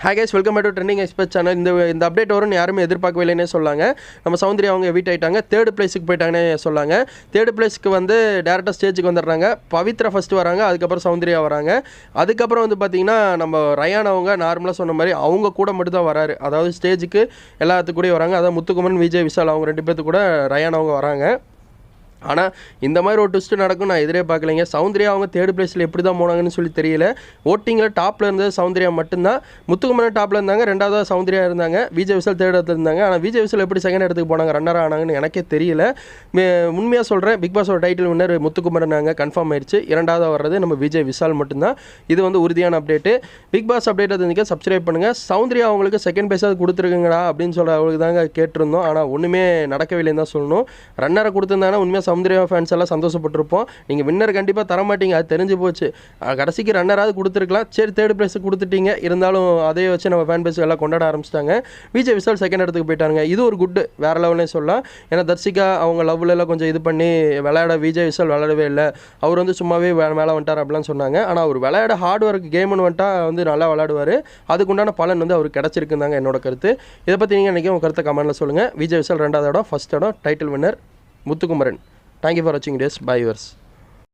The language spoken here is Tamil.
Hi guys, welcome back to Trending Expert channel. இந்த அப்டேட் வரும்னு யாருமே எதிர்பார்க்கவில்லைன்னே சொல்லாங்க. நம்ம சௌந்தர்யா அவங்க எவிட் ஆகிட்டாங்க, தேர்ட் பிளேஸுக்கு போயிட்டாங்கன்னே சொல்லாங்க. தேர்ட் பிளேஸுக்கு வந்து டேரெக்டாக ஸ்டேஜுக்கு வந்துடுறாங்க. பவித்ரா ஃபஸ்ட்டு வராங்க, அதுக்கப்புறம் சௌந்தர்யா வராங்க. அதுக்கப்புறம் வந்து பார்த்திங்கன்னா நம்ம ரயான் அவங்க நார்மலாக சொன்ன மாதிரி அவங்க கூட மட்டும் தான் வராரு. அதாவது ஸ்டேஜுக்கு எல்லாத்துக்கூடயும் வராங்க. அதாவது முத்துக்குமரன், விஜய் விஷால் அவங்க 2 பேர்த்து கூட ரயான் அவங்க வராங்க. ஆனால் இந்த மாதிரி ஒரு ட்விஸ்ட்டு நடக்கும் நான் எதிரே பார்க்கலைங்க. சௌந்தர்யா அவங்க தேர்ட் பிளேஸில் எப்படி தான் போனாங்கன்னு சொல்லி தெரியல. ஓட்டிங்கில் டாப்பில் இருந்தது சௌந்தர்யா மட்டும்தான். முத்துக்குமரன் டாப்பில் இருந்தாங்க, 2வது சௌந்தர்யா இருந்தாங்க. விஜய் விஷால் தேர்ட் இடத்துல இருந்தாங்க. ஆனால் விஜய் விஷால் எப்படி செகண்ட் இடத்துக்கு போனாங்க, ரன்னர் ஆனாங்கன்னு எனக்கே தெரியல. உண்மையாக சொல்கிறேன், பிக் பாஸோட டைட்டில் வின்னர் முத்துக்குமரன் நாங்கள் கன்ஃபார்ம் ஆயிடுச்சு. 2வது வர்றது நம்ம விஜய் விஷால் மட்டும்தான். இது வந்து உறுதியான அப்டேட்டு. பிக் பாஸ் அப்டேட் இருந்துக்க சப்ஸ்கிரைப் பண்ணுங்கள். சௌந்தர்யா அவங்களுக்கு செகண்ட் பிளேஸாவது கொடுத்துருக்குங்கடா அப்படின்னு சொல்ல அவங்களுக்கு தாங்க கேட்டிருந்தோம். ஆனால் ஒன்றுமே நடக்கவில்லைன்னு தான் சொல்லணும். ரன்னரை கொடுத்துருந்தாங்கன்னா உண்மையாக சௌந்தர்யா ஃபேன்ஸ் எல்லாம் சந்தோஷப்பட்டிருப்போம். நீங்கள் வின்னர் கண்டிப்பாக தரமாட்டீங்க, அது தெரிஞ்சு போச்சு. கடைசிக்கு ரன்னராவது கொடுத்துருக்கலாம். சரி, தேர்ட் பிளேஸ் கொடுத்துட்டீங்க. இருந்தாலும் அதை வச்சு நம்ம ஃபேன் பேஸ் எல்லாம் கொண்டாட ஆரம்பிச்சிட்டாங்க. விஜய் விஷால் செகண்ட் இடத்துக்கு போயிட்டாங்க. இது ஒரு குட்டு, வேறு லெவல்னே சொல்லலாம். ஏன்னா தர்சிகா அவங்க லவ்லெல்லாம் கொஞ்சம் இது பண்ணி விளையாட விஜய் விஷால் விளையாடவே இல்லை. அவர் வந்து சும்மாவே மேலே வந்துட்டார் அப்படிலாம் சொன்னாங்க. ஆனால் அவர் விளையாட ஹார்ட் ஒர்க் கேம்னு வந்துட்டா வந்து நல்லா விளையாடுவார். அதுக்குண்டான பலன் வந்து அவருக்கு கிடச்சிருக்குந்தாங்க என்னோட கருத்து. இதை பற்றி நீங்கள் இன்றைக்கி உங்கள் கருத்தை கமெண்ட்டில் சொல்லுங்கள். விஜய் விஷால் 2வது இடம், ஃபஸ்ட் இடம் title winner Muthukumaran. Thank you for watching this. Bye viewers.